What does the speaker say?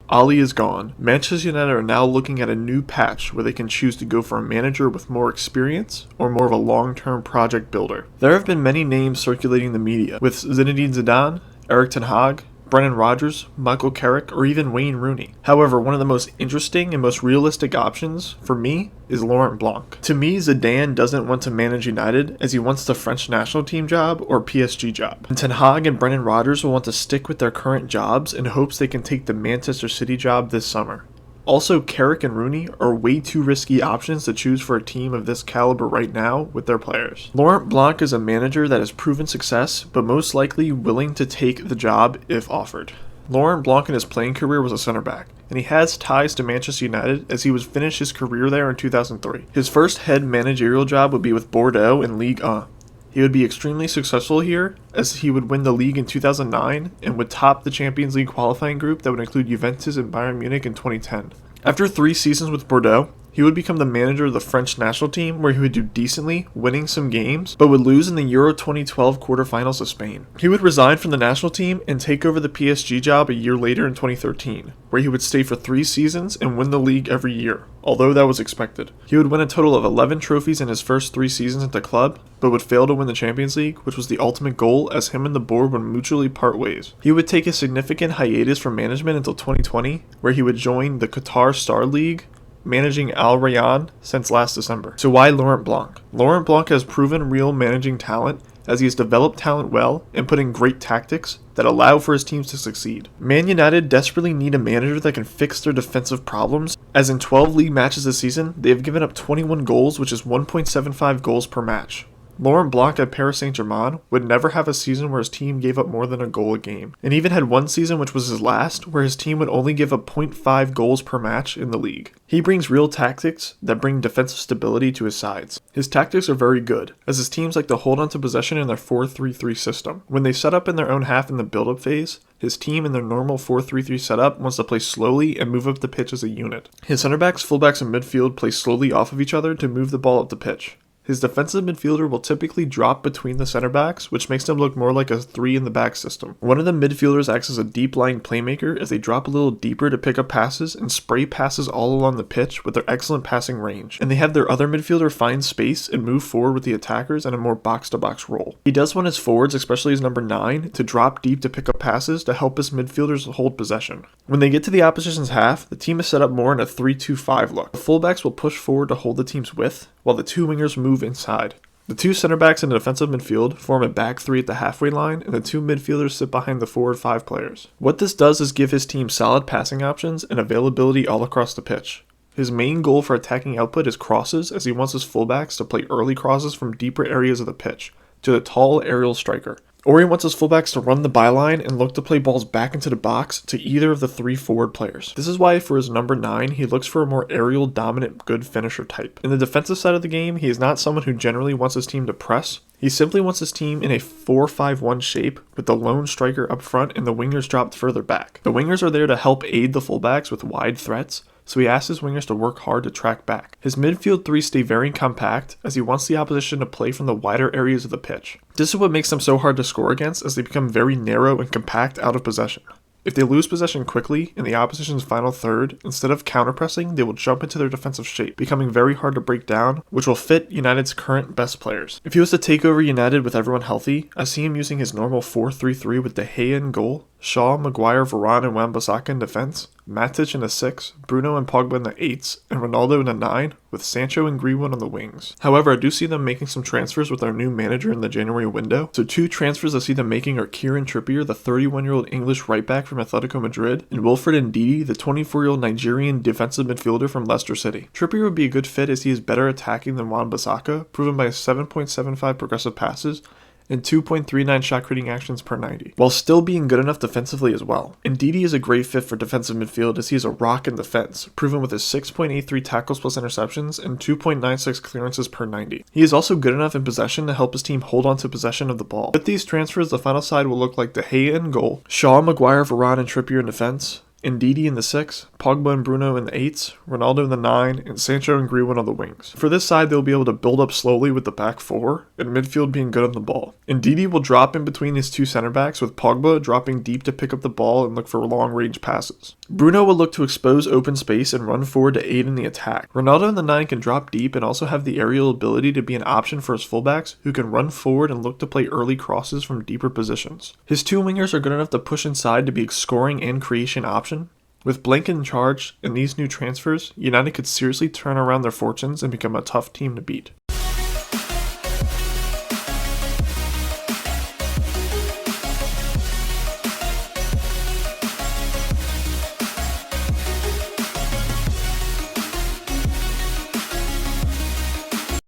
Ali is gone. Manchester United are now looking at a new patch where they can choose to go for a manager with more experience or more of a long-term project builder. There have been many names circulating in the media, with Zinedine Zidane, Erik ten Hag, Brendan Rodgers, Michael Carrick, or even Wayne Rooney. However, one of the most interesting and most realistic options, for me, is Laurent Blanc. To me, Zidane doesn't want to manage United as he wants the French national team job or PSG job. And Ten Hag and Brendan Rodgers will want to stick with their current jobs in hopes they can take the Manchester City job this summer. Also, Carrick and Rooney are way too risky options to choose for a team of this caliber right now with their players. Laurent Blanc is a manager that has proven success, but most likely willing to take the job if offered. Laurent Blanc in his playing career was a center back, and he has ties to Manchester United as he was finished his career there in 2003. His first head managerial job would be with Bordeaux in Ligue 1. He would be extremely successful here, as he would win the league in 2009 and would top the Champions League qualifying group that would include Juventus and Bayern Munich in 2010. After 3 seasons with Bordeaux, he would become the manager of the French national team, where he would do decently, winning some games, but would lose in the Euro 2012 quarterfinals to Spain. He would resign from the national team and take over the PSG job a year later in 2013, where he would stay for 3 seasons and win the league every year, although that was expected. He would win a total of 11 trophies in his first 3 seasons at the club, but would fail to win the Champions League, which was the ultimate goal, as him and the board would mutually part ways. He would take a significant hiatus from management until 2020, where he would join the Qatar Star League, managing Al Rayyan since last December. So why Laurent Blanc? Laurent Blanc has proven real managing talent, as he has developed talent well and put in great tactics that allow for his teams to succeed. Man United desperately need a manager that can fix their defensive problems, as in 12 league matches this season, they have given up 21 goals, which is 1.75 goals per match. Laurent Blanc at Paris Saint-Germain would never have a season where his team gave up more than a goal a game, and even had one season, which was his last, where his team would only give up 0.5 goals per match in the league. He brings real tactics that bring defensive stability to his sides. His tactics are very good, as his teams like to hold on to possession in their 4-3-3 system. When they set up in their own half in the build-up phase, his team in their normal 4-3-3 setup wants to play slowly and move up the pitch as a unit. His center backs, fullbacks, and midfield play slowly off of each other to move the ball up the pitch. His defensive midfielder will typically drop between the center backs, which makes them look more like a 3-in-the-back system. One of the midfielders acts as a deep-lying playmaker as they drop a little deeper to pick up passes and spray passes all along the pitch with their excellent passing range. And they have their other midfielder find space and move forward with the attackers in a more box-to-box role. He does want his forwards, especially his number 9, to drop deep to pick up passes to help his midfielders hold possession. When they get to the opposition's half, the team is set up more in a 3-2-5 look. The fullbacks will push forward to hold the team's width, while the 2 wingers move inside. The 2 center backs in the defensive midfield form a back 3 at the halfway line, and the 2 midfielders sit behind the forward 5 players. What this does is give his team solid passing options and availability all across the pitch. His main goal for attacking output is crosses, as he wants his fullbacks to play early crosses from deeper areas of the pitch to the tall aerial striker. Or he wants his fullbacks to run the byline and look to play balls back into the box to either of the 3 forward players. This is why for his number 9, he looks for a more aerial dominant good finisher type. In the defensive side of the game, he is not someone who generally wants his team to press. He simply wants his team in a 4-5-1 shape with the lone striker up front and the wingers dropped further back. The wingers are there to help aid the fullbacks with wide threats, so he asks his wingers to work hard to track back. His midfield 3 stay very compact, as he wants the opposition to play from the wider areas of the pitch. This is what makes them so hard to score against, as they become very narrow and compact out of possession. If they lose possession quickly in the opposition's final third, instead of counterpressing, they will jump into their defensive shape, becoming very hard to break down, which will fit United's current best players. If he was to take over United with everyone healthy, I see him using his normal 4-3-3 with De Gea in goal, Shaw, Maguire, Varane, and Wan-Bissaka in defense, Matic in the 6, Bruno and Pogba in the 8s, and Ronaldo in the 9, with Sancho and Greenwood on the wings. However, I do see them making some transfers with our new manager in the January window. So 2 transfers I see them making are Kieran Trippier, the 31-year-old English right-back from Atletico Madrid, and Wilfred N'Didi, the 24-year-old Nigerian defensive midfielder from Leicester City. Trippier would be a good fit as he is better attacking than Wan-Bissaka, proven by his 7.75 progressive passes, and 2.39 shot creating actions per 90, while still being good enough defensively as well. Ndidi is a great fit for defensive midfield as he is a rock in defense, proven with his 6.83 tackles plus interceptions and 2.96 clearances per 90. He is also good enough in possession to help his team hold on to possession of the ball. With these transfers, the final side will look like De Gea in goal, Shaw, Maguire, Varane, and Trippier in defense, Ndidi in the 6, Pogba and Bruno in the 8s, Ronaldo in the 9, and Sancho and Greenwood on the wings. For this side, they'll be able to build up slowly with the back 4, and midfield being good on the ball. N'Didi will drop in between his 2 center backs, with Pogba dropping deep to pick up the ball and look for long-range passes. Bruno will look to expose open space and run forward to aid in the attack. Ronaldo in the 9 can drop deep and also have the aerial ability to be an option for his fullbacks, who can run forward and look to play early crosses from deeper positions. His 2 wingers are good enough to push inside to be a scoring and creation option. With Blanc in charge and these new transfers, United could seriously turn around their fortunes and become a tough team to beat.